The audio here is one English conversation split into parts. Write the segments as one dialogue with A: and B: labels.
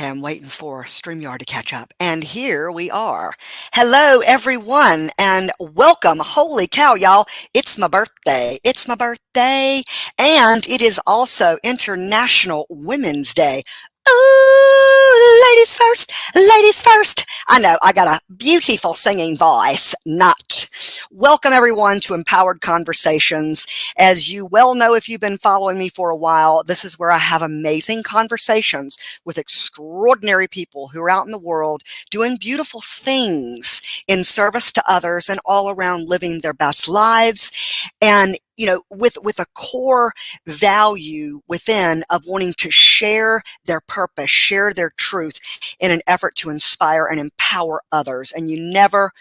A: Okay, I'm waiting for StreamYard to catch up. And here we are. Hello, everyone, and welcome. Holy cow, y'all. It's my birthday. It's my birthday. And it is also International Women's Day. Ooh, ladies first, ladies first. I know I got a beautiful singing voice. Not. Welcome, everyone, to Empowered Conversations. As you well know, if you've been following me for a while, this is where I have amazing conversations with extraordinary people who are out in the world doing beautiful things in service to others and all around living their best lives. And with a core value within of wanting to share their purpose, share their truth in an effort to inspire and empower others. And you never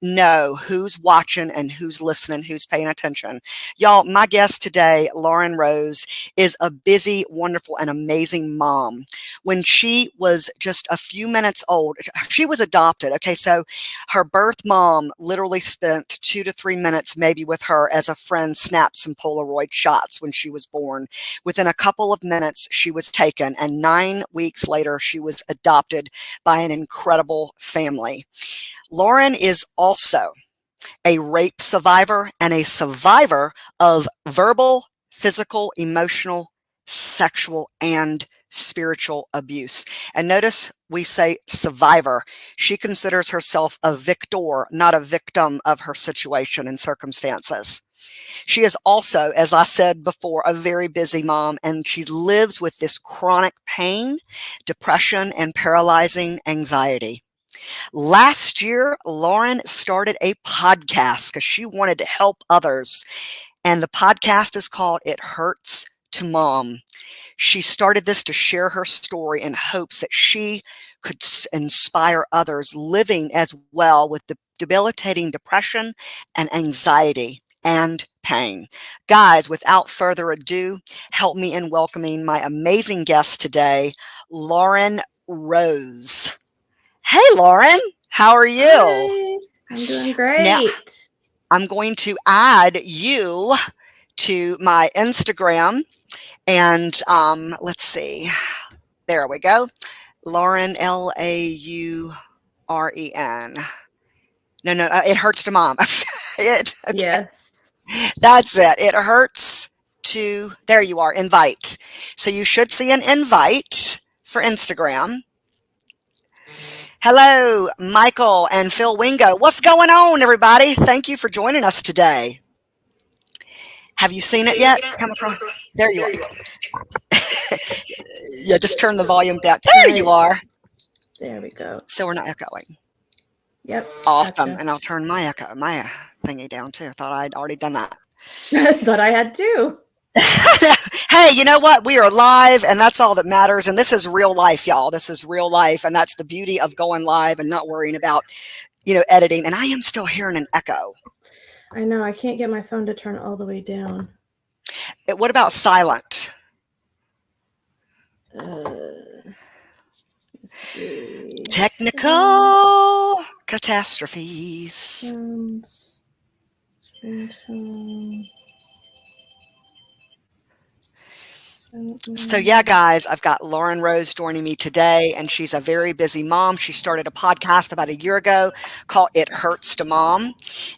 A: know who's watching and who's listening, who's paying attention. Y'all, my guest today, Lauren Rose, is a busy, wonderful, and amazing mom. When she was just a few minutes old, she was adopted. Okay, so her birth mom literally spent 2 to 3 minutes maybe with her as a friend snapped some Polaroid shots when she was born. Within a couple of minutes, she was taken, and 9 weeks later, she was adopted by an incredible family. Lauren is also a rape survivor and a survivor of verbal, physical, emotional, sexual, and spiritual abuse. And notice we say survivor. She considers herself a victor, not a victim of her situation and circumstances. She is also, as I said before, a very busy mom, and she lives with this chronic pain, depression, and paralyzing anxiety. Last year, Lauren started a podcast because she wanted to help others. And the podcast is called It Hurts to Mom. She started this to share her story in hopes that she could inspire others living as well with the debilitating depression and anxiety and pain. Guys, without further ado, help me in welcoming my amazing guest today, Lauren Rose. Hey, Lauren, how are you?
B: Hi, I'm doing
A: Now,
B: great.
A: I'm going to add you to my Instagram, and let's see. There we go. Lauren, Lauren. No, it hurts to mom. Okay,
B: Yes.
A: that's it. It hurts to, there you are, invite. So you should see an invite for Instagram. Hello, Michael and Phil Wingo. What's going on, everybody? Thank you for joining us today. Have you seen it yet? Come across? There you are. Yeah, just turn the volume down. There you
B: Nice.
A: are.
B: There we go.
A: So we're not echoing.
B: Yep.
A: Awesome.
B: Gotcha.
A: And I'll turn my thingy down too. I thought I'd already done that.
B: Thought I had two.
A: Hey, you know what? We are live, and that's all that matters. And this is real life, y'all. This is real life, and that's the beauty of going live and not worrying about, editing. And I am still hearing an echo.
B: I know. I can't get my phone to turn all the way down.
A: What about silent?
B: Let's see.
A: Technical catastrophes.
B: Sounds. Screen time.
A: So yeah, guys, I've got Lauren Rose joining me today, and she's a very busy mom. She started a podcast about a year ago called It Hurts to Mom,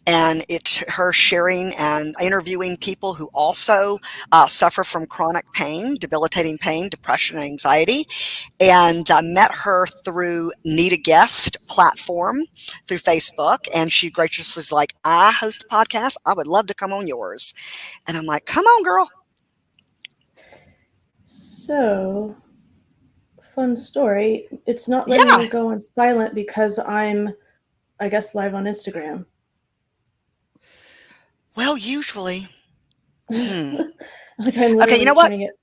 A: and it's her sharing and interviewing people who also suffer from chronic pain, debilitating pain, depression, and anxiety. And I met her through Need a Guest platform through Facebook, and she graciously was like, I host a podcast. I would love to come on yours. And I'm like, come on, girl.
B: So, fun story. It's not letting
A: Yeah.
B: me go on silent because I'm, I guess, live on Instagram.
A: Well, usually.
B: Like I'm
A: Okay, you
B: literally
A: know what?
B: turning it.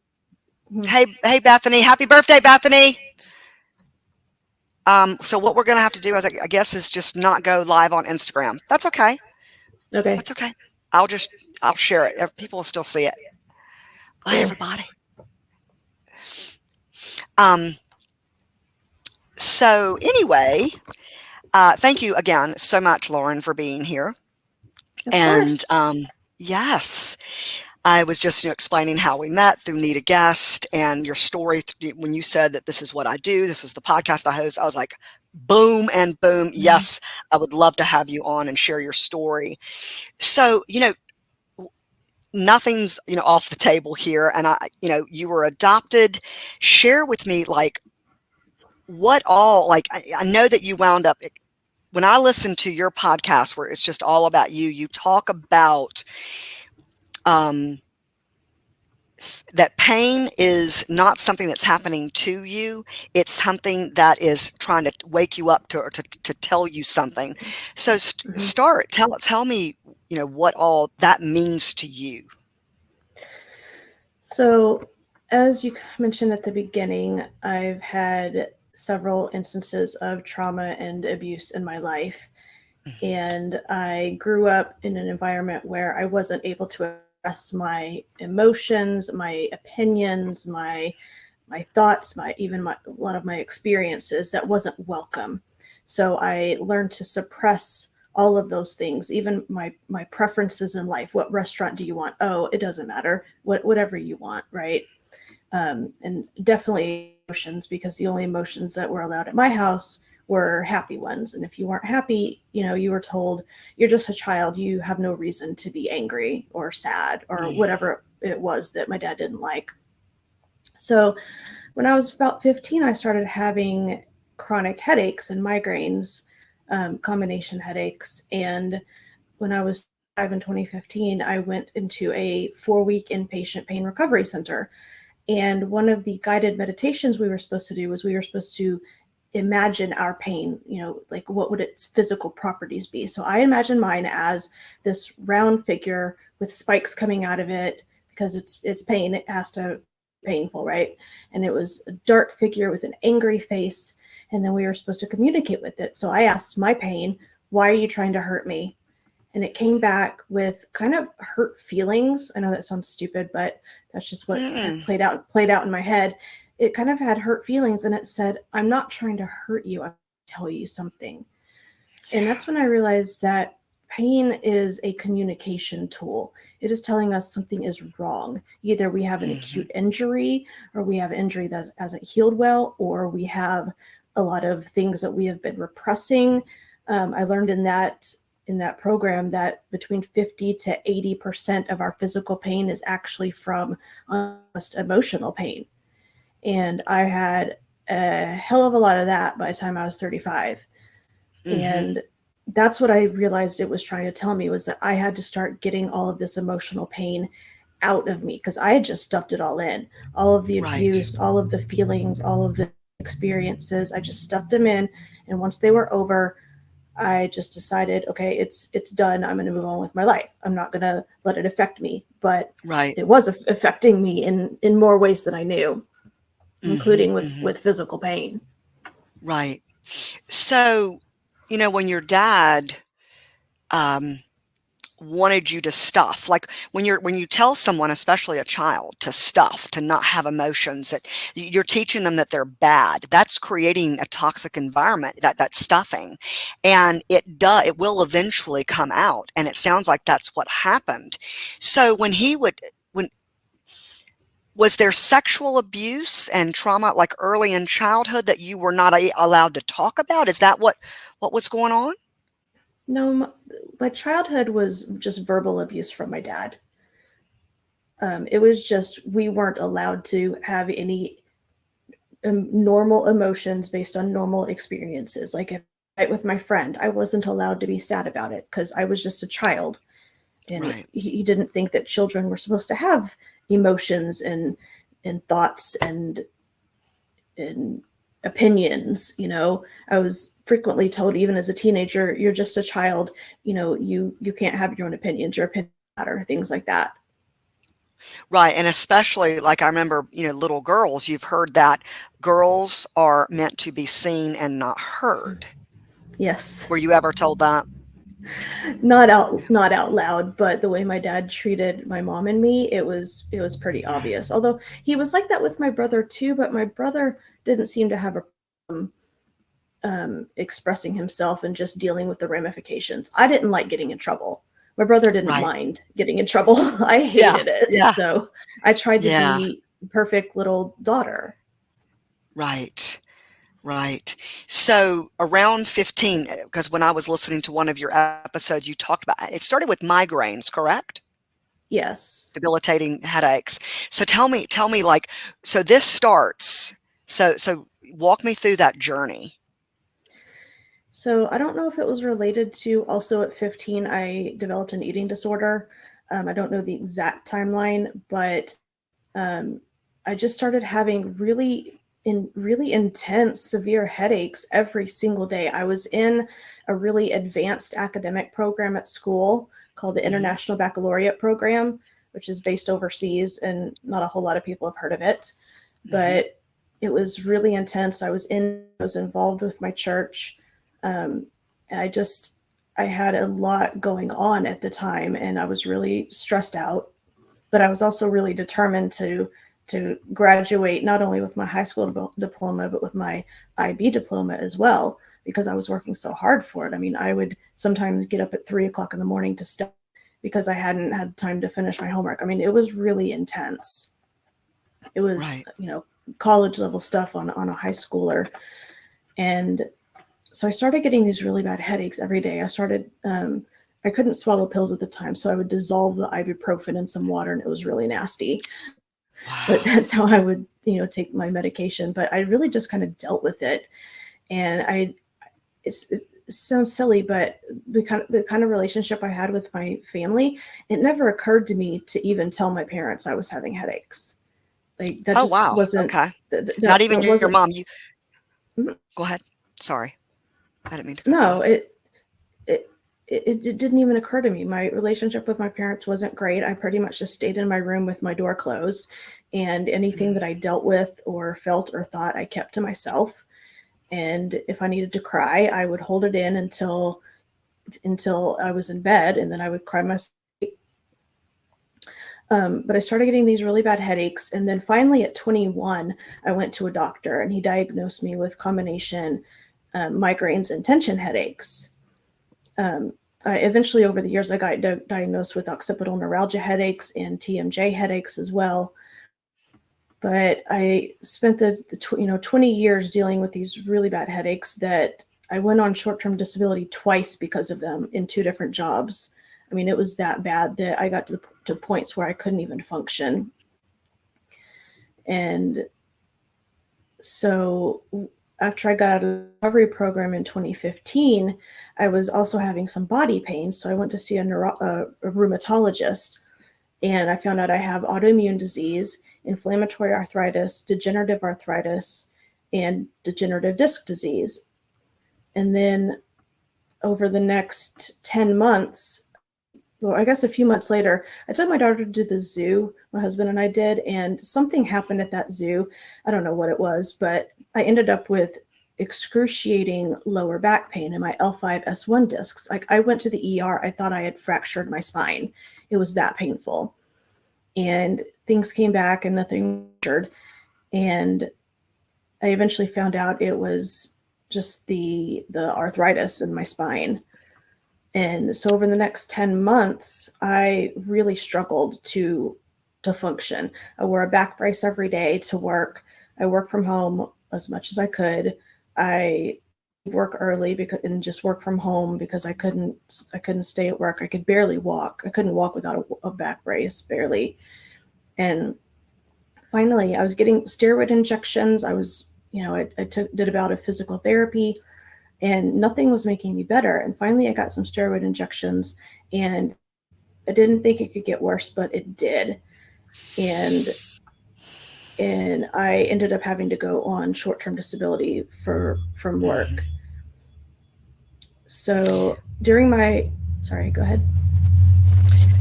A: Hey, Bethany. Happy birthday, Bethany. So what we're going to have to do, I guess, is just not go live on Instagram. That's okay.
B: Okay.
A: That's okay. I'll share it. People will still see it. Bye,
B: Cool.
A: everybody. So anyway, thank you again so much, Lauren, for being here.
B: Of
A: And
B: course.
A: yes, I was just, explaining how we met through Need a Guest and your story when you said that this is what I do, this is the podcast I host. I was like, boom and boom.
B: Mhm.
A: Yes, I would love to have you on and share your story. So, nothing's, off the table here. And you were adopted. Share with me, like, what all, like, I know that you wound up, when I listen to your podcast where it's just all about you, you talk about, um, that pain is not something that's happening to you. It's something that is trying to wake you up to tell you something. So
B: Mhm.
A: start, tell me, what all that means to you.
B: So, as you mentioned at the beginning, I've had several instances of trauma and abuse in my life.
A: Mhm.
B: And I grew up in an environment where I wasn't able to express my emotions, my opinions, my thoughts, my even my, a lot of my experiences that wasn't welcome. So I learned to suppress all of those things, even my preferences in life. What restaurant do you want? Oh, it doesn't matter. Whatever you want, right? And definitely emotions, because the only emotions that were allowed at my house were happy ones. And if you weren't happy, you were told you're just a child. You have no reason to be angry or sad or
A: Mm.
B: whatever it was that my dad didn't like. So when I was about 15, I started having chronic headaches and migraines, combination headaches. And when I was 5 in 2015, I went into a 4-week inpatient pain recovery center. And one of the guided meditations we were supposed to do was we were supposed to imagine our pain, like what would its physical properties be. So I imagine mine as this round figure with spikes coming out of it because it's pain. It has to be painful, right? And it was a dark figure with an angry face. And then we were supposed to communicate with it. So I asked my pain, why are you trying to hurt me? And it came back with kind of hurt feelings. I know that sounds stupid, but that's just what had
A: Mm.
B: played out in my head. It kind of had hurt feelings, and it said, "I'm not trying to hurt you. I'm trying to tell you something." And that's when I realized that pain is a communication tool. It is telling us something is wrong. Either we have an
A: Mhm.
B: acute injury, or we have injury that hasn't healed well, or we have a lot of things that we have been repressing. I learned in that program that between 50 to 80% of our physical pain is actually from just emotional pain. And I had a hell of a lot of that by the time I was 35.
A: Mhm.
B: And that's what I realized it was trying to tell me, was that I had to start getting all of this emotional pain out of me, because I had just stuffed it all in. All of the
A: Right.
B: abuse, all of the feelings, all of the experiences, I just stuffed them in. And once they were over, I just decided, okay, it's done. I'm going to move on with my life. I'm not going to let it affect me. But
A: Right.
B: it was affecting me in more ways than I knew,
A: Mhm.
B: including with
A: Mhm.
B: with physical pain.
A: Right. So, when your dad, um wanted you to stuff, like when you tell someone, especially a child, to stuff, to not have emotions, that you're teaching them that they're bad, that's creating a toxic environment, that stuffing, and it will eventually come out, and it sounds like that's what happened. So when was there sexual abuse and trauma, like, early in childhood, that you were not allowed to talk about? Is that what was going on?
B: No, my childhood was just verbal abuse from my dad. It was just we weren't allowed to have any normal emotions based on normal experiences. Like if I fight with my friend, I wasn't allowed to be sad about it because I was just a child, and
A: Right.
B: he didn't think that children were supposed to have emotions and thoughts and opinions. I was frequently told, even as a teenager, you're just a child. You can't have your own opinions. Your opinions matter. Things like that.
A: Right, and especially, like, I remember, little girls, you've heard that girls are meant to be seen and not heard.
B: Yes.
A: Were you ever told that?
B: Not out loud, but the way my dad treated my mom and me, it was pretty
A: Mm.
B: obvious. Although he was like that with my brother too, but my brother didn't seem to have a problem expressing himself and just dealing with the ramifications. I didn't like getting in trouble. My brother didn't
A: Right.
B: mind getting in trouble. I
A: Yeah.
B: hated it.
A: Yeah.
B: So I tried to
A: Yeah.
B: be perfect little daughter.
A: Right. Right. So around 15, because when I was listening to one of your episodes, you talked about it started with migraines, correct?
B: Yes.
A: Debilitating headaches. So tell me like, so this starts. So walk me through that journey.
B: So I don't know if it was related to also at 15, I developed an eating disorder. I don't know the exact timeline, but um, I just started having really intense, severe headaches every single day. I was in a really advanced academic program at school called the
A: Mhm.
B: International Baccalaureate Program, which is based overseas, and not a whole lot of people have heard of it.
A: Mhm.
B: But it was really intense. I was involved with my church. Um, and I had a lot going on at the time, and I was really stressed out. But I was also really determined to graduate not only with my high school diploma, but with my IB diploma as well, because I was working so hard for it. I mean, I would sometimes get up at 3 o'clock in the morning to study because I hadn't had time to finish my homework. I mean, it was really intense. It was,
A: Right.
B: college level stuff on a high schooler. And so I started getting these really bad headaches every day. I couldn't swallow pills at the time, so I would dissolve the ibuprofen in some water, and it was really nasty. But
A: Wow.
B: that's how I would, take my medication. But I really just kind of dealt with it. And it sounds silly, but the kind of relationship I had with my family, it never occurred to me to even tell my parents I was having headaches. Like that
A: Oh,
B: just
A: wow.
B: wasn't
A: Okay. Not
B: that
A: even
B: that
A: your
B: wasn't.
A: mom. You go ahead. Sorry. I didn't mean to cut you
B: No,
A: off.
B: it it didn't even occur to me. My relationship with my parents wasn't great. I pretty much just stayed in my room with my door closed, and anything that I dealt with or felt or thought, I kept to myself. And if I needed to cry, I would hold it in until I was in bed, and then I would cry myself. But I started getting these really bad headaches, and then finally at 21, I went to a doctor, and he diagnosed me with combination migraines and tension headaches. Um, Eventually, over the years, I got diagnosed with occipital neuralgia headaches and TMJ headaches as well. But I spent the 20 years dealing with these really bad headaches that I went on short-term disability twice because of them in two different jobs. I mean, it was that bad that I got to points where I couldn't even function. And so after I got out of the recovery program in 2015, I was also having some body pain. So I went to see a rheumatologist, and I found out I have autoimmune disease, inflammatory arthritis, degenerative arthritis, and degenerative disc disease. And then over the next 10 months, well, I guess a few months later, I took my daughter to the zoo, my husband and I did, and something happened at that zoo. I don't know what it was, but I ended up with excruciating lower back pain in my L5S1 discs. Like I went to the ER, I thought I had fractured my spine. It was that painful. And things came back and nothing fractured. And I eventually found out it was just the arthritis in my spine. And so over the next 10 months, I really struggled to function. I wore a back brace every day to work. I worked from home as much as I could. I work early because and just work from home because I couldn't stay at work. I could barely walk. I couldn't walk without a back brace, barely. And finally, I was getting steroid injections. I did about a physical therapy, and nothing was making me better. And finally, I got some steroid injections, and I didn't think it could get worse, but it did. And I ended up having to go on short-term disability from work.
A: Mhm.
B: So during my sorry, go ahead.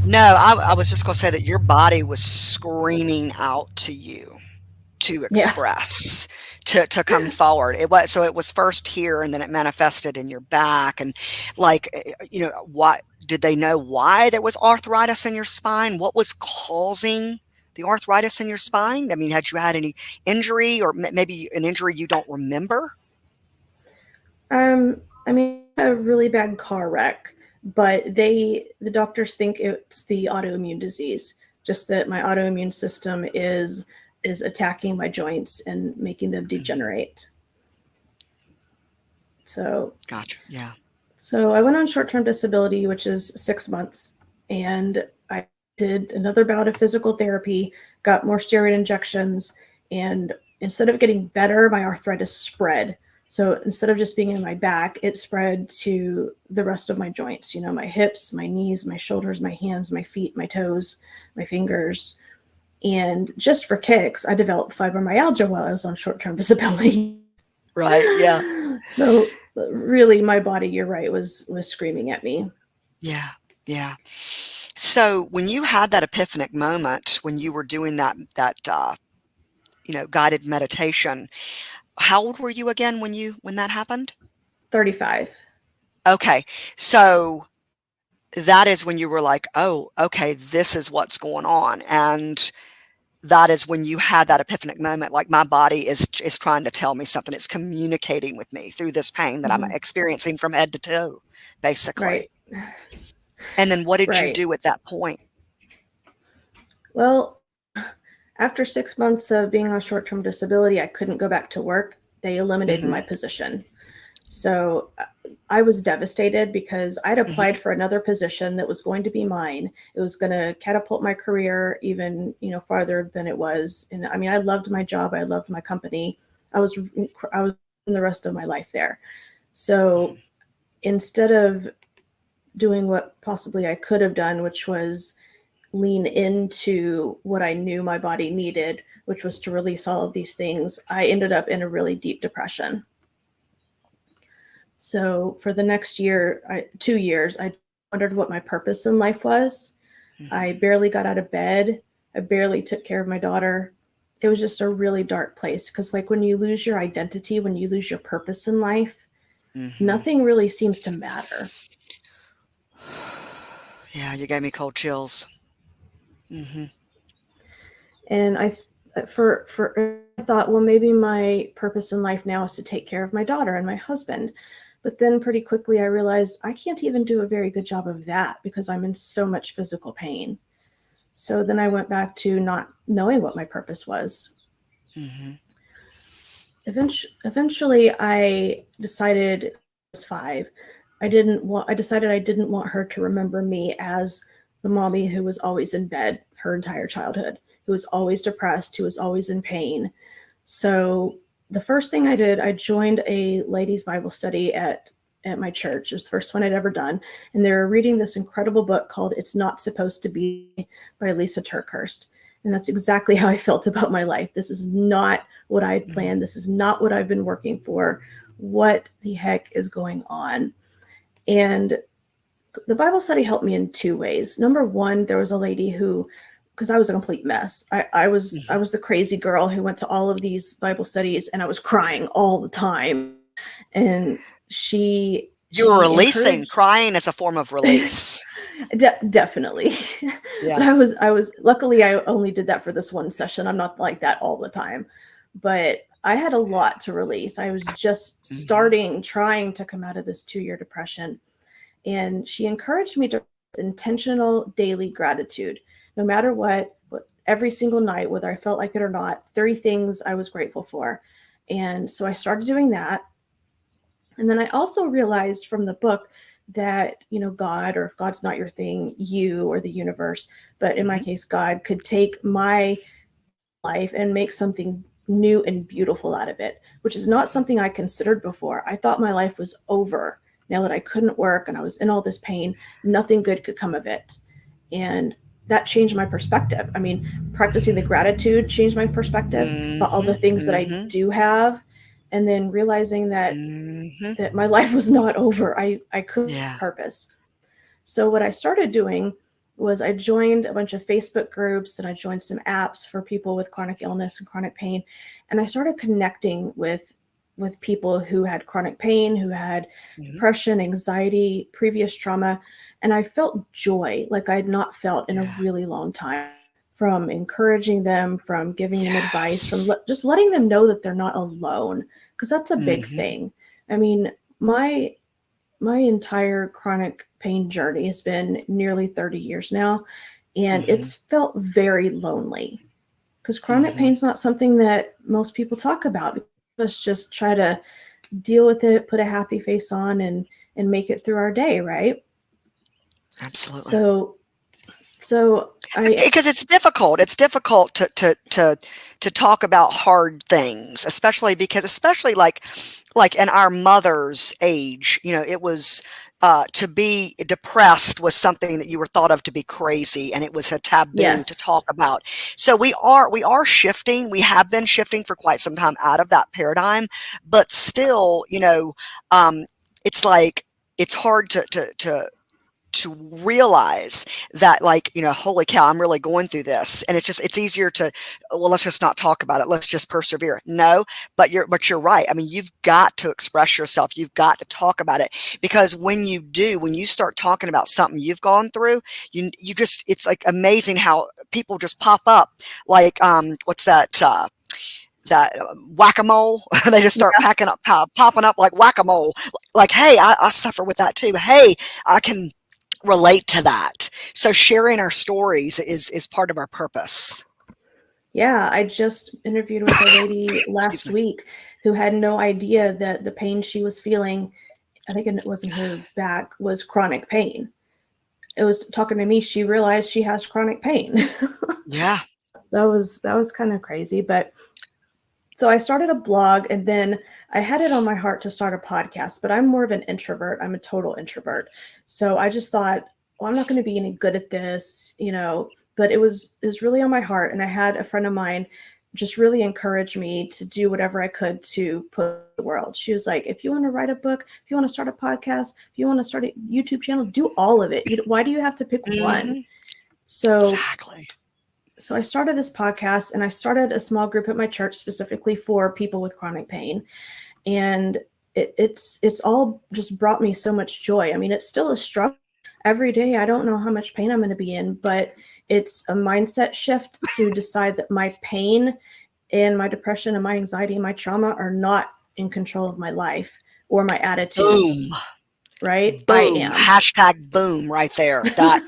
A: No, I was just going to say that your body was screaming out to you to
B: Yeah.
A: express, to come forward. It was first here and then it manifested in your back. And like, what did they know why there was arthritis in your spine? What was causing the arthritis in your spine? I mean, had you had any injury or maybe an injury you don't remember?
B: I mean, a really bad car wreck. but the doctors think it's the autoimmune disease, just that my autoimmune system is attacking my joints and making them
A: Mhm.
B: degenerate. So
A: Gotcha. Yeah.
B: so I went on short-term disability, which is 6 months, and I did another bout of physical therapy, got more steroid injections, and instead of getting better, my arthritis spread. So instead of just being in my back, it spread to the rest of my joints, my hips, my knees, my shoulders, my hands, my feet, my toes, my fingers. And just for kicks, I developed fibromyalgia while I was on short-term disability.
A: Right. Yeah.
B: So really my body, you're right, was screaming at me.
A: Yeah. Yeah. So when you had that epiphanic moment when you were doing that guided meditation, how old were you again when that happened?
B: 35.
A: Okay. So that is when you were like, "Oh, okay, this is what's going on." And that is when you had that epiphanic moment, like, "My body is trying to tell me something. It's communicating with me through this pain that I'm
B: Mhm.
A: experiencing from head to toe," basically.
B: Right.
A: And then what did you
B: Right.
A: do at that point?
B: Well, after 6 months of being on short term disability, I couldn't go back to work. They eliminated
A: Mhm,
B: my position. So I was devastated because I'd
A: mhm,
B: applied for another position that was going to be mine. It was going to catapult my career even, farther than it was. And I mean, I loved my job. I loved my company. I was in the rest of my life there. So
A: mhm,
B: instead of doing what possibly I could have done, which was lean into what I knew my body needed, which was to release all of these things, I ended up in a really deep depression. So for the next 2 years, I wondered what my purpose in life was. I
A: mhm,
B: barely got out of bed. I barely took care of my daughter. It was just a really dark place because, like, when you lose your identity, when you lose your purpose in life,
A: mhm.
B: nothing really seems to matter.
A: Yeah, you gave me cold chills. Mhm,
B: And for I thought, well, maybe my purpose in life now is to take care of my daughter and my husband. But then pretty quickly I realized I can't even do a very good job of that because I'm in so much physical pain. So then I went back to not knowing what my purpose was.
A: mhm,
B: Eventually I decided I was 5. I decided I didn't want her to remember me as the mommy who was always in bed her entire childhood, who was always depressed, who was always in pain. So the first thing I did, I joined a ladies' Bible study at my church. It was the first one I'd ever done. And they were reading this incredible book called It's Not Supposed to Be by Lisa Turkhurst. And that's exactly how I felt about my life. This is not what I had
A: mhm.
B: planned. This is not what I've been working for. What the heck is going on? And the Bible study helped me in two ways. Number one, there was a lady who, because I was a complete mess. I
A: Mhm.
B: was the crazy girl who went to all of these Bible studies and I was crying all the time. And
A: You were
B: she
A: releasing.
B: encouraged.
A: Crying as a form of release.
B: Definitely. But
A: Yeah.
B: I was luckily I only did that for this one session. I'm not like that all the time. But I had a lot to release. I was just
A: Mhm,
B: starting trying to come out of this 2-year depression, and she encouraged me to intentional daily gratitude. No matter what every single night, whether I felt like it or not, 30 things I was grateful for. And so I started doing that. And then I also realized from the book that, God, or if God's not your thing, you or the universe, but in my
A: mhm,
B: case, God could take my life and make something new and beautiful out of it, which is not
A: mhm.
B: something I considered before. I thought my life was over. Now that I couldn't work and I was in all this pain, nothing good could come of it. And that changed my perspective. I mean, practicing the gratitude changed my perspective about all the
A: Mhm,
B: things that I
A: mhm,
B: do have. And then realizing
A: mhm.
B: that my life was not over. I could
A: Yeah.
B: purpose. So what I started doing was I joined a bunch of Facebook groups and I joined some apps for people with chronic illness and chronic pain, and I started connecting with people who had chronic pain, who had
A: Mhm.
B: depression, anxiety, previous trauma, and I felt joy like I'd not felt in a
A: Yeah.
B: really long time, from encouraging them, from giving them advice, from
A: Yes.
B: just letting them know that they're not alone, because that's a big
A: Mhm,
B: thing. I mean, my my entire chronic pain journey has been nearly 30 years now, and
A: Mhm.
B: it's felt very lonely because chronic
A: Mhm.
B: pain is not something that most people talk about. Let's just try to deal with it, put a happy face on, and make it through our day, right?
A: Absolutely.
B: So so I
A: Because it's difficult. It's difficult to talk about hard things, especially because especially like in our mother's age, you know, it was to be depressed was something that you were thought of to be crazy, and it was a taboo to
B: yes,
A: talk about. So we are shifting. We have been shifting for quite some time out of that paradigm, but still, you know, um, it's like it's hard to realize that, like, you know, holy cow, I'm really going through this. And it's easier to, well, let's just not talk about it, let's just persevere. No, but you're right. I mean, you've got to express yourself, you've got to talk about it, because when you start talking about something you've gone through, you just, it's like amazing how people just pop up, like what's that whack-a-mole. They just start packing up, popping up like whack-a-mole, like, hey, I suffer with that too, hey, I can relate to that. So sharing our stories is part of our purpose.
B: yeah, I just interviewed with a lady
A: Excuse
B: last
A: me.
B: week who had no idea that the pain she was feeling, I think it was in her back, was chronic pain. It was talking to me, she realized she has chronic pain.
A: Yeah.
B: That was kind of crazy, but so I started a blog and then I had it on my heart to start a podcast, but I'm more of an introvert. I'm a total introvert. So I just thought, well, I'm not going to be any good at this, but it was really on my heart, and I had a friend of mine just really encourage me to do whatever I could to put in the world. She was like, if you want to write a book, if you want to start a podcast, if you want to start a YouTube channel, do all of it. Why do you have to pick one?
A: Hmm.
B: So
A: Exactly.
B: so I started this podcast and I started a small group at my church specifically for people with chronic pain. And it's all just brought me so much joy. I mean, it's still a struggle every day. I don't know how much pain I'm going to be in, but it's a mindset shift to decide that my pain and my depression and my anxiety and my trauma are not in control of my life or my
A: Boom.
B: attitudes, right? I
A: Boom,
B: am.
A: hashtag boom right there. That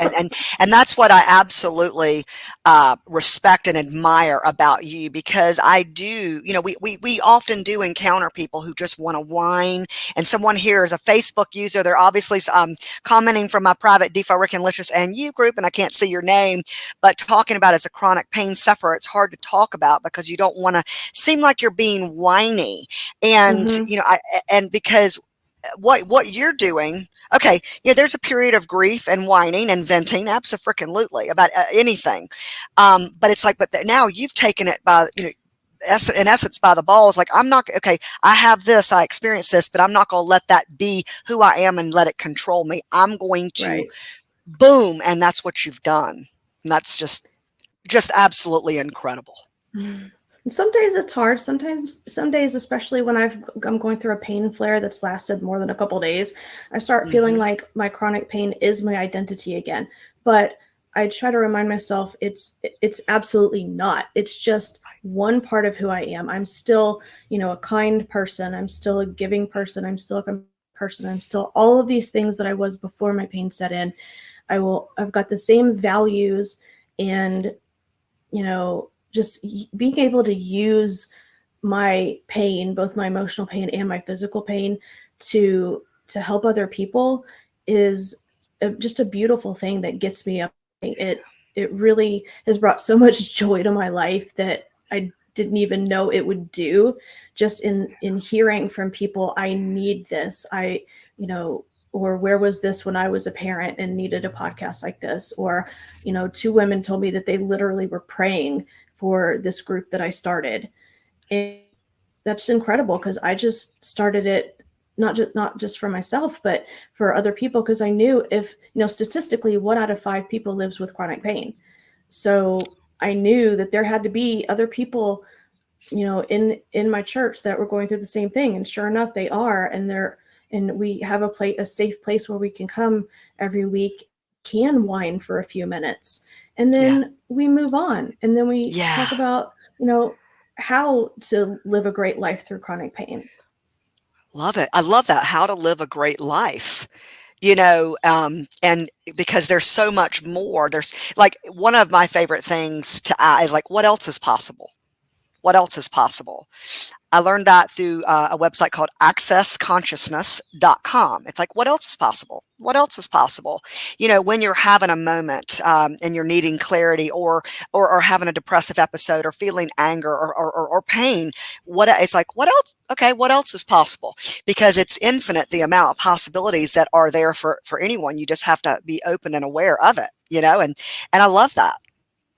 A: and that's what I absolutely respect and admire about you, because I do, you know, we often do encounter people who just want to whine. And someone here is a Facebook user, they're obviously commenting from my private DeFi Rick and Licious and you group, and I can't see your name, but talking about as a chronic pain sufferer, it's hard to talk about because you don't want to seem like you're being whiny. And
B: Mm-hmm.
A: you know, and because what you're doing, okay, yeah, there's a period of grief and whining and venting, absolutely, about anything, but it's like, but now you've taken it by, you know, in essence by the balls, like, I'm not okay, I have this, I experience this, but I'm not going to let that be who I am and let it control me. I'm going to
B: Right.
A: boom, and that's what you've done. And that's just absolutely incredible.
B: And some days it's hard. Sometimes, some days, especially when I'm going through a pain flare that's lasted more than a couple days, I start feeling
A: Hmm.
B: like my chronic pain is my identity again. But I try to remind myself it's absolutely not. It's just one part of who I am. I'm still, a kind person. I'm still a giving person. I'm still a person. I'm still all of these things that I was before my pain set in. I've got the same values, and just being able to use my pain, both my emotional pain and my physical pain, to help other people is just a beautiful thing that gets me up. It really has brought so much joy to my life that I didn't even know it would do. Just in hearing from people, I need this. Or where was this when I was a parent and needed a podcast like this? Or, two women told me that they literally were praying for this group that I started. And that's incredible because I just started it not just for myself, but for other people, because I knew if, statistically, 1 out of 5 people lives with chronic pain. So I knew that there had to be other people, in my church that were going through the same thing. And sure enough, they are. And we have a safe place where we can come every week, can whine for a few minutes, and
A: Yeah.
B: then we move on. And then we
A: Yeah.
B: talk about, how to live a great life through chronic pain.
A: Love it. I love that. How to live a great life. And because there's so much more. There's like one of my favorite things to is like, what else is possible? What else is possible? I learned that through a website called accessconsciousness.com. It's like, what else is possible? What else is possible? When you're having a moment and you're needing clarity or having a depressive episode or feeling anger or pain, it's like, what else? Okay, what else is possible? Because it's infinite the amount of possibilities that are there for anyone. You just have to be open and aware of it, and I love that.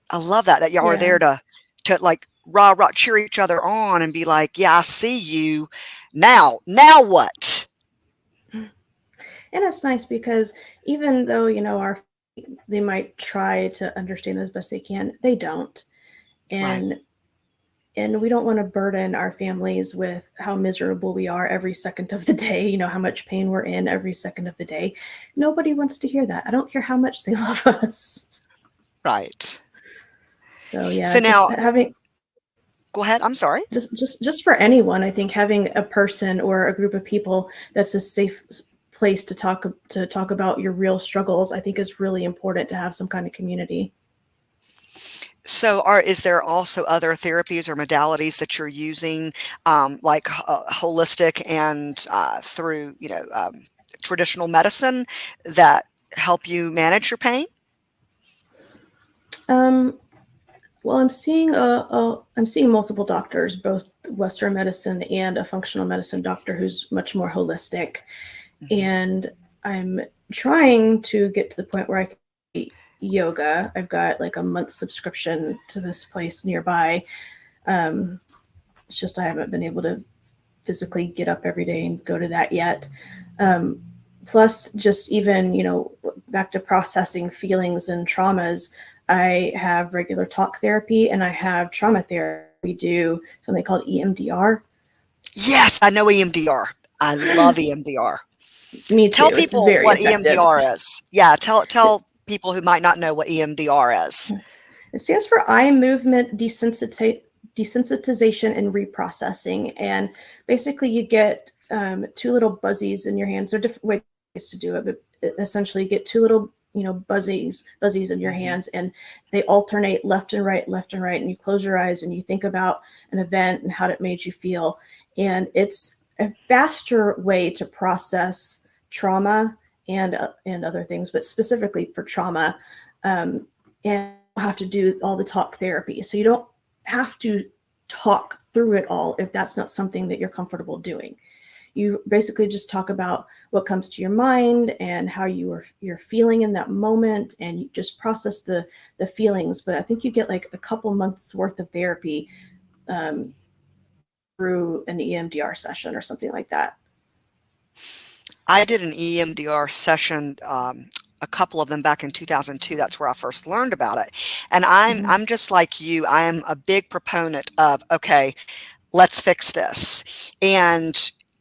A: I love that y'all are there
B: Yeah.
A: to like rah cheer each other on and be like, yeah, I see you now. Now what?
B: And it's nice because even though, our they might try to understand as best they can, they don't.
A: Right.
B: And we don't want to burden our families with how miserable we are every second of the day, how much pain we're in every second of the day. Nobody wants to hear that. I don't care how much they love us.
A: Right.
B: So yeah,
A: So
B: just
A: now
B: having
A: go ahead. I'm sorry.
B: just for anyone, I think having a person or a group of people that's a safe place to talk about your real struggles, I think is really important to have some kind of community.
A: So is there also other therapies or modalities that you're using, like holistic and through, traditional medicine that help you manage your pain?
B: Um, well, I'm seeing multiple doctors, both Western medicine and a functional medicine doctor who's much more holistic.
A: Hmm.
B: And I'm trying to get to the point where I can do yoga. I've got like a month subscription to this place nearby. Um, it's just I haven't been able to physically get up every day and go to that yet. Um, Plus, just even, back to processing feelings and traumas, I have regular talk therapy and I have trauma therapy. We do something called EMDR.
A: Yes, I know EMDR. I love EMDR.
B: Me
A: Tell
B: too. It's
A: people
B: very
A: what
B: effective.
A: EMDR is. Yeah, tell
B: It's,
A: people who might not know what EMDR is.
B: it stands for eye movement desensitization and reprocessing. And basically, you get two little buzzies in your hands. There are different ways to do it, but essentially, you get two little buzzies in your
A: Mhm.
B: hands, and they alternate left and right. And you close your eyes and you think about an event and how it made you feel. And it's a faster way to process trauma and other things, but specifically for trauma. And have to do all the talk therapy. So you don't have to talk through it all if that's not something that you're comfortable doing. You basically just talk about what comes to your mind and how you're feeling in that moment, and you just process the feelings. But I think you get like a couple months worth of therapy um, through an EMDR session or something like that.
A: I did an EMDR session, a couple of them back in 2002. That's where I first learned about it. And
B: Mm-hmm.
A: I'm just like you. I am a big proponent of, okay, let's fix this. And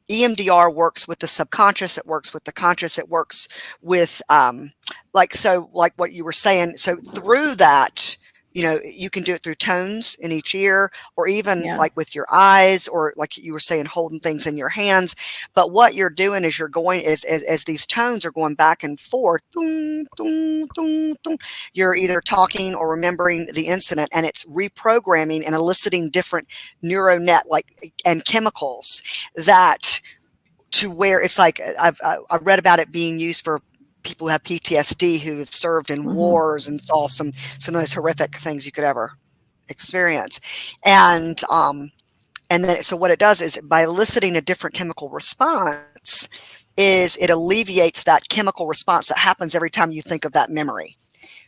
A: EMDR works with the subconscious, it works with the conscious, it works with like what you were saying. So through that, you can do it through tones in each ear, or even
B: Yeah.
A: like with your eyes, or like you were saying, holding things in your hands. But what you're doing is you're going as these tones are going back and forth, dun, dun, dun, dun, you're either talking or remembering the incident, and it's reprogramming and eliciting different neuronet like and chemicals that to where it's like I read about it being used for people who have PTSD who have served in
B: Mm-hmm.
A: wars and saw some of those horrific things you could ever experience. And then so what it does is by eliciting a different chemical response is it alleviates that chemical response that happens every time you think of that memory.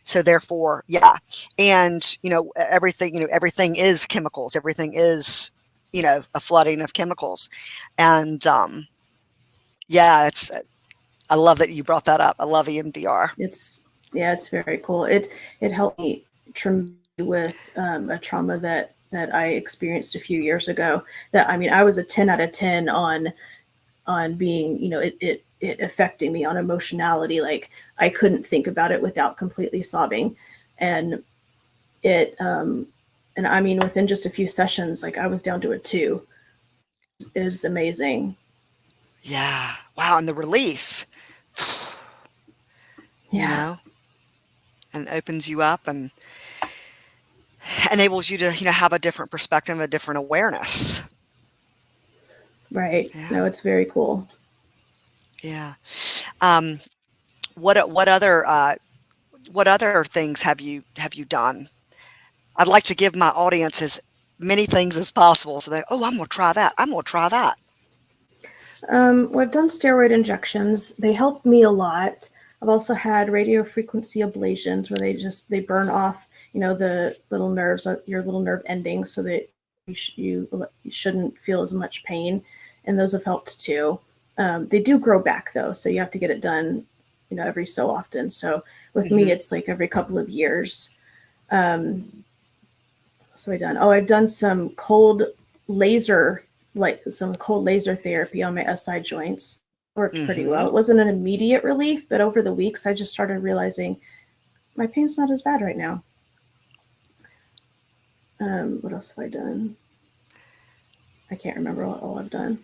A: So therefore, yeah. And everything is chemicals. Everything is, a flooding of chemicals. And yeah, I love that you brought that up. I love EMDR.
B: It's Yeah, it's very cool. It helped me tremendously with a trauma that I experienced a few years ago. That I mean, I was a 10 out of 10 on being, it affecting me on emotionality. Like I couldn't think about it without completely sobbing, and it and I mean within just a few sessions, like I was down to a 2. It was amazing.
A: Yeah. Wow, and the relief, you
B: Yeah,
A: know, and opens you up and enables you to, have a different perspective, a different awareness.
B: right.
A: Yeah.
B: No, it's very cool.
A: Yeah. Um, what other things have you done? I'd like to give my audience as many things as possible so they, oh, I'm gonna try that. I'm gonna try that.
B: Well, I've done steroid injections. They help me a lot. I've also had radio frequency ablations where they burn off, the little nerves, your little nerve endings, so that you shouldn't feel as much pain, and those have helped too. They do grow back though, so you have to get it done, every so often. So with me,
A: Hmm.
B: it's like every couple of years. Um, so I done. Oh, I've done some laser, cold laser therapy on my SI joints. Worked pretty well.
A: Hmm.
B: It wasn't an immediate relief, but over the weeks, I just started realizing my pain's not as bad right now. What else have I done? I can't remember what all I've done.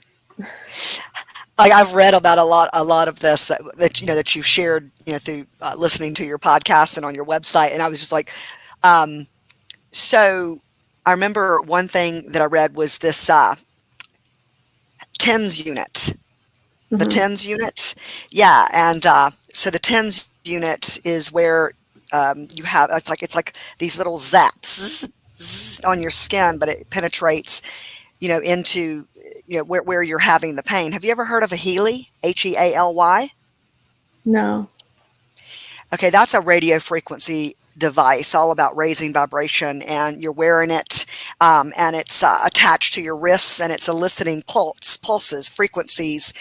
A: Like I've read about a lot of this that you've shared, through listening to your podcast and on your website, and I was just like, um, so I remember one thing that I read was this TENS unit. The
B: Mm-hmm.
A: TENS unit, yeah, and so the TENS unit is where you have it's like these little zaps on your skin, but it penetrates, into where you're having the pain. Have you ever heard of a Healy? Healy?
B: No.
A: Okay, that's a radio frequency device all about raising vibration, and you're wearing it, and it's attached to your wrists, and it's eliciting pulses, frequencies,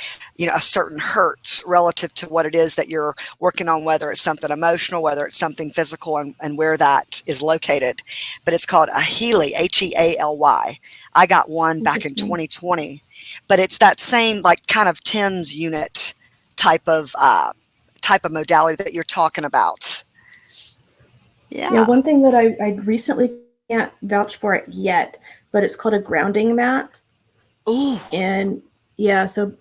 A: a certain hertz relative to what it is that you're working on, whether it's something emotional, whether it's something physical, and where that is located. But it's called a Healy, Healy. I got one back in
B: Interesting.
A: 2020, but it's that same like kind of tens unit type of modality that you're talking about.
B: Yeah,
A: Yeah.
B: one thing that I recently can't vouch for it yet, but it's called a grounding mat.
A: Ooh.
B: And yeah, so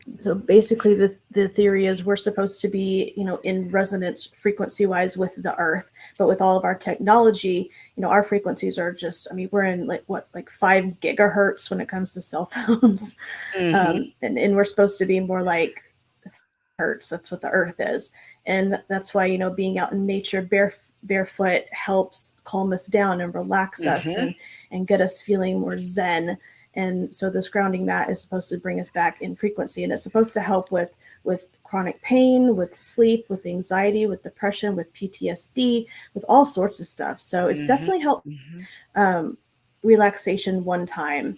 B: basically the theory is we're supposed to be, in resonance frequency wise with the earth, but with all of our technology, our frequencies are just, I mean, we're in like 5 gigahertz when it comes to cell phones.
A: Mhm.
B: And we're supposed to be more like hertz. That's what the earth is. And that's why, being out in nature barefoot helps calm us down and relax us,
A: Mhm.
B: and get us feeling more zen. And so this grounding mat is supposed to bring us back in frequency, and it's supposed to help with chronic pain, with sleep, with anxiety, with depression, with PTSD, with all sorts of stuff. So it's
A: Mhm.
B: definitely helped
A: Mhm.
B: um, relaxation one time.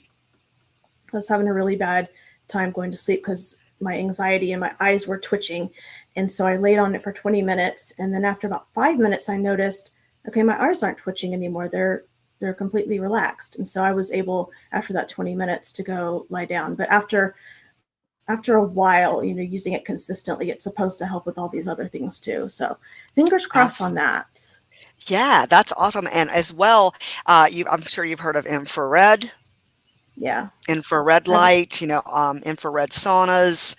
B: I was having a really bad time going to sleep because my anxiety and my eyes were twitching. And so I laid on it for 20 minutes. And then after about 5 minutes, I noticed, okay, my eyes aren't twitching anymore. They're completely relaxed. And so I was able, after that 20 minutes, to go lie down. But after a while, using it consistently, it's supposed to help with all these other things too. So fingers crossed on
A: Absolutely.
B: that.
A: Yeah, that's awesome, and as well, I'm sure you've heard of
B: Yeah.
A: infrared
B: I've,
A: light, infrared saunas.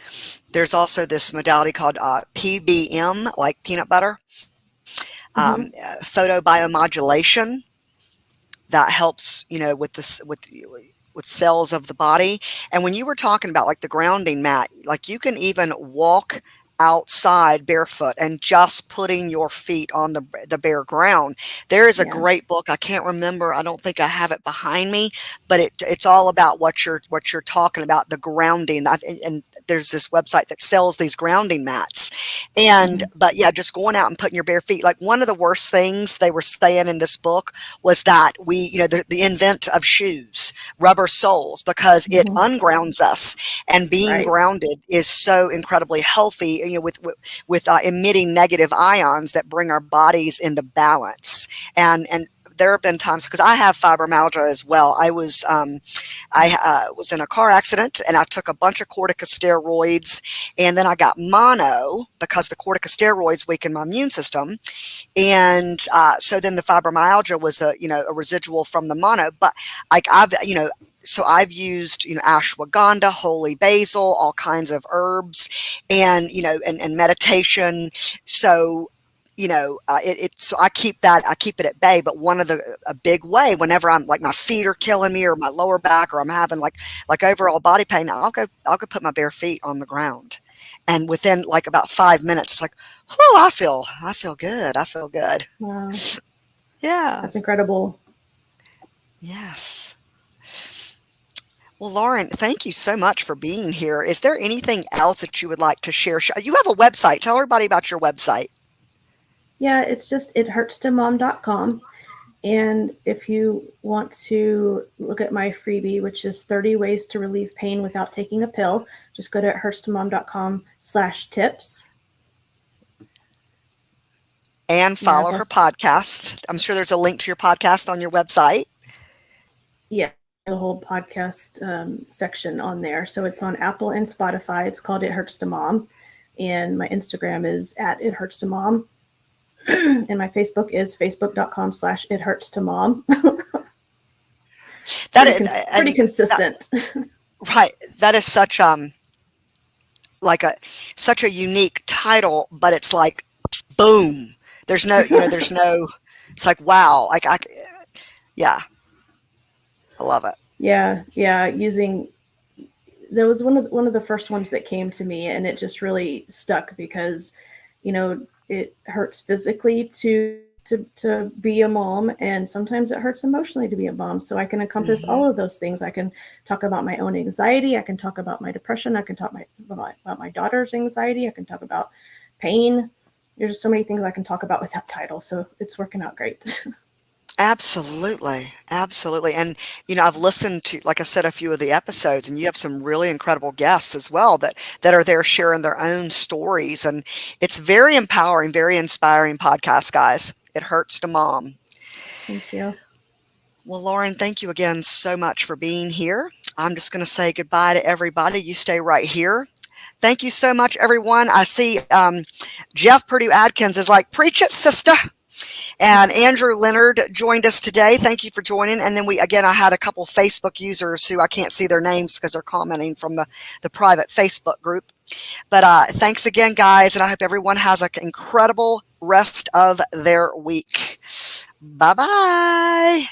A: There's also this modality called PBM, like peanut butter,
B: mhm.
A: photobiomodulation, that helps, with this with cells of the body. And when you were talking about like the grounding mat, like you can even walk outside barefoot and just putting your feet on the bare ground. There is a
B: Yeah.
A: great book. I can't remember. I don't think I have it behind me, but it's all about what you're talking about, the grounding. And there's this website that sells these grounding mats. And
B: Mhm.
A: but yeah, just going out and putting your bare feet. Like one of the worst things they were saying in this book was that the invent of shoes, rubber soles, because it
B: Mhm.
A: ungrounds us, and being
B: Right.
A: grounded is so incredibly healthy, with emitting negative ions that bring our bodies into balance. And there have been times, because I have fibromyalgia as well. I was in a car accident, and I took a bunch of corticosteroids, and then I got mono because the corticosteroids weaken my immune system. And so then the fibromyalgia was a residual from the mono. But like I've so I've used, ashwagandha, holy basil, all kinds of herbs, and, and meditation. So, so I keep it at bay. But a big way, whenever I'm like my feet are killing me or my lower back, or I'm having like overall body pain, I'll go put my bare feet on the ground. And within like about 5 minutes, it's like, whew, I feel good. I feel good.
B: Wow,
A: Yeah.
B: that's incredible.
A: Yes. Well, Lauren, thank you so much for being here. Is there anything else that you would like to share? You have a website. Tell everybody about your website.
B: Yeah, it's just ithurtstomom.com. And if you want to look at my freebie, which is 30 ways to relieve pain without taking a pill, just go to hurtstomom.com/tips.
A: And
B: And
A: follow
B: that's
A: her
B: also,
A: podcast. I'm sure there's a link to your podcast on your website.
B: yeah, the whole podcast section on there. So it's on Apple and Spotify. It's called It Hurts to Mom. And my Instagram is at It Hurts to Mom. And my Facebook is facebook.com/It Hurts to Mom.
A: That is,
B: Pretty
A: and that,
B: consistent.
A: right. That is like a such a unique title, but it's like boom. There's no. It's like wow. Yeah, I love it.
B: Yeah. That was one of the first ones that came to me, and it just really stuck because, it hurts physically to be a mom, and sometimes it hurts emotionally to be a mom. So I can encompass
A: Hmm.
B: all of those things. I can talk about my own anxiety. I can talk about my depression. I can talk about my daughter's anxiety. I can talk about pain. There's just so many things I can talk about with that title. So it's working out great.
A: Absolutely, absolutely. And I've listened to, like I said, a few of the episodes, and you have some really incredible guests as well that are there sharing their own stories, and it's very empowering, very inspiring podcast, guys. It hurts to mom.
B: Thank you.
A: Well, Lauren, thank you again so much for being here. I'm just going to say goodbye to everybody. You stay right here. Thank you so much, everyone. I see Jeff Purdue Adkins is like, preach it, sister. And Andrew Leonard joined us today. Thank you for joining. And then I had a couple Facebook users who I can't see their names because they're commenting from the private Facebook group. But thanks again, guys. And I hope everyone has an incredible rest of their week. Bye bye.